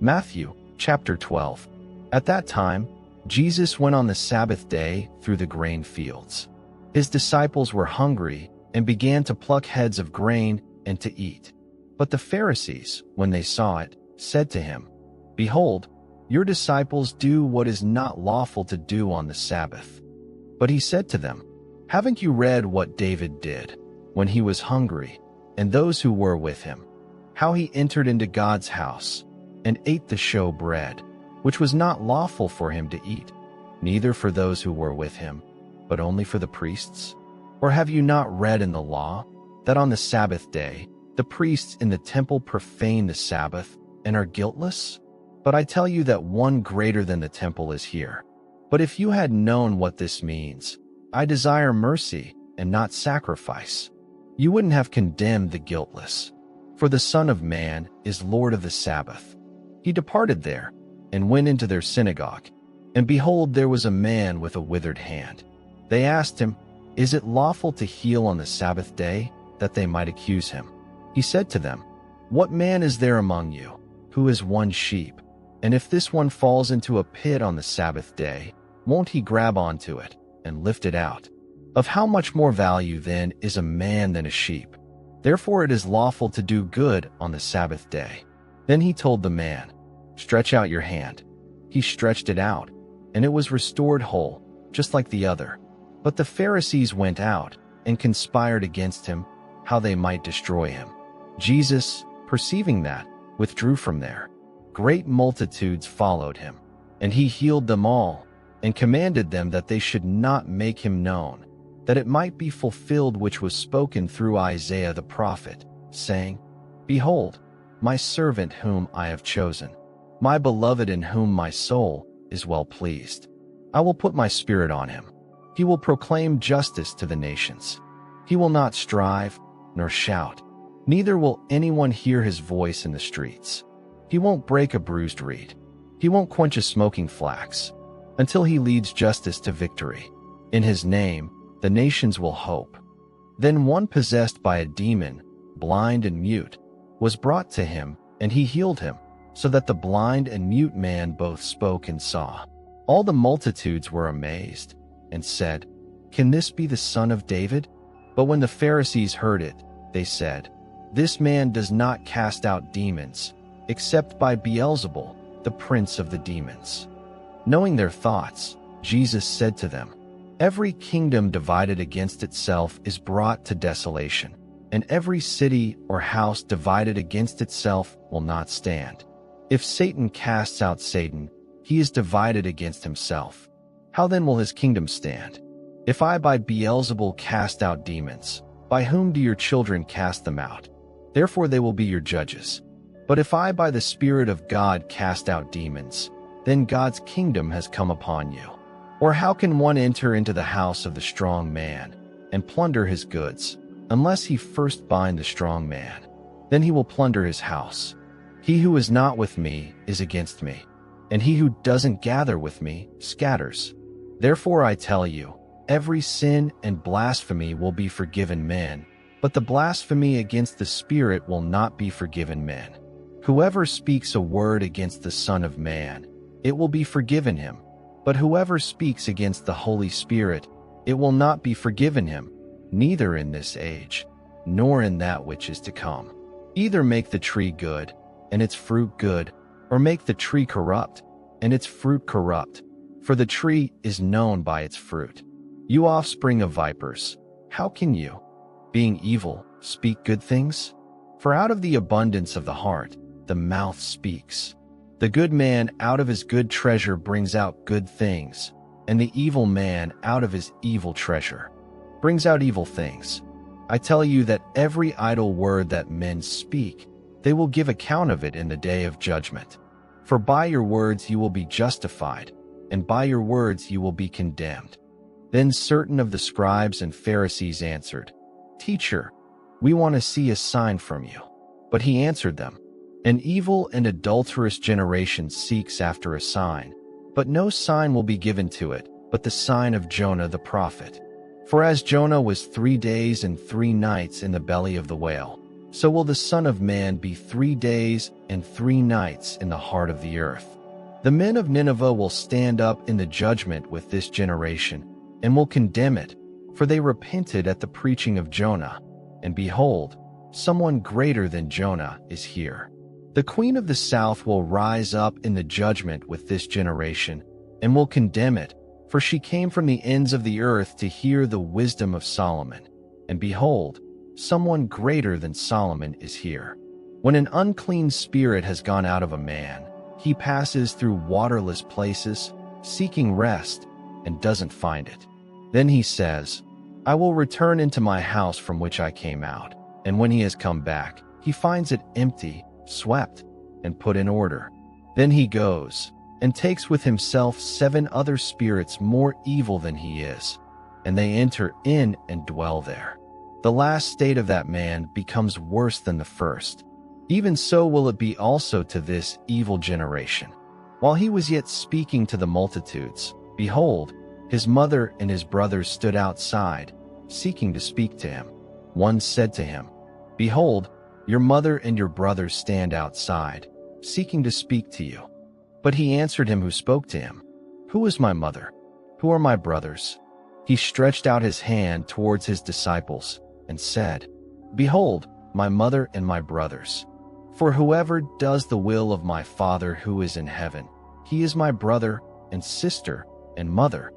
Matthew chapter 12. At that time, Jesus went on the Sabbath day through the grain fields. His disciples were hungry and began to pluck heads of grain and to eat. But the Pharisees, when they saw it, said to him, "Behold, your disciples do what is not lawful to do on the Sabbath." But he said to them, "Haven't you read what David did when he was hungry, and those who were with him, how he entered into God's house and ate the show bread, which was not lawful for him to eat, neither for those who were with him, but only for the priests? Or have you not read in the law that on the Sabbath day the priests in the temple profane the Sabbath and are guiltless? But I tell you that one greater than the temple is here. But if you had known what this means, 'I desire mercy and not sacrifice,' you wouldn't have condemned the guiltless. For the Son of Man is Lord of the Sabbath." He departed there and went into their synagogue. And behold, there was a man with a withered hand. They asked him, "Is it lawful to heal on the Sabbath day?" that they might accuse him. He said to them, "What man is there among you who has one sheep, and if this one falls into a pit on the Sabbath day, won't he grab onto it and lift it out? Of how much more value then is a man than a sheep? Therefore it is lawful to do good on the Sabbath day." Then he told the man, "Stretch out your hand." He stretched it out, and it was restored whole, just like the other. But the Pharisees went out and conspired against him, how they might destroy him. Jesus, perceiving that, withdrew from there. Great multitudes followed him, and he healed them all, and commanded them that they should not make him known, that it might be fulfilled which was spoken through Isaiah the prophet, saying, "Behold, my servant whom I have chosen, my beloved in whom my soul is well pleased. I will put my spirit on him. He will proclaim justice to the nations. He will not strive nor shout, neither will anyone hear his voice in the streets. He won't break a bruised reed. He won't quench a smoking flax, until he leads justice to victory. In his name, the nations will hope." Then one possessed by a demon, blind and mute, was brought to him, and he healed him, so that the blind and mute man both spoke and saw. All the multitudes were amazed, and said, "Can this be the son of David?" But when the Pharisees heard it, they said, "This man does not cast out demons, except by Beelzebul, the prince of the demons." Knowing their thoughts, Jesus said to them, "Every kingdom divided against itself is brought to desolation, and every city or house divided against itself will not stand. If Satan casts out Satan, he is divided against himself. How then will his kingdom stand? If I by Beelzebul cast out demons, by whom do your children cast them out? Therefore they will be your judges. But if I by the Spirit of God cast out demons, then God's kingdom has come upon you. Or how can one enter into the house of the strong man and plunder his goods, unless he first bind the strong man? Then he will plunder his house. He who is not with me is against me, and he who doesn't gather with me scatters. Therefore I tell you, every sin and blasphemy will be forgiven men, but the blasphemy against the Spirit will not be forgiven men. Whoever speaks a word against the Son of Man, it will be forgiven him. But whoever speaks against the Holy Spirit, it will not be forgiven him, neither in this age, nor in that which is to come. Either make the tree good, and its fruit good, or make the tree corrupt, and its fruit corrupt. For the tree is known by its fruit. You offspring of vipers, how can you, being evil, speak good things? For out of the abundance of the heart, the mouth speaks. The good man out of his good treasure brings out good things, and the evil man out of his evil treasure brings out evil things. I tell you that every idle word that men speak, they will give account of it in the day of judgment. For by your words you will be justified, and by your words you will be condemned. Then certain of the scribes and Pharisees answered, "Teacher, we want to see a sign from you." But he answered them, "An evil and adulterous generation seeks after a sign, but no sign will be given to it, but the sign of Jonah the prophet. For as Jonah was 3 days and 3 nights in the belly of the whale, so will the Son of Man be 3 days and 3 nights in the heart of the earth. The men of Nineveh will stand up in the judgment with this generation, and will condemn it, for they repented at the preaching of Jonah. And behold, someone greater than Jonah is here. The queen of the south will rise up in the judgment with this generation, and will condemn it, for she came from the ends of the earth to hear the wisdom of Solomon. And behold, someone greater than Solomon is here. When an unclean spirit has gone out of a man, he passes through waterless places, seeking rest, and doesn't find it. Then he says, I will return into my house from which I came out. And when he has come back, he finds it empty, swept, and put in order. Then he goes and takes with himself 7 other spirits more evil than he is, and they enter in and dwell there. The last state of that man becomes worse than the first. Even so will it be also to this evil generation. While he was yet speaking to the multitudes, behold, his mother and his brothers stood outside, seeking to speak to him. One said to him, Behold, your mother and your brothers stand outside, seeking to speak to you. But he answered him who spoke to him, Who is my mother? Who are my brothers? He stretched out his hand towards his disciples and said, Behold, my mother and my brothers. For whoever does the will of my Father who is in heaven, he is my brother and sister and mother.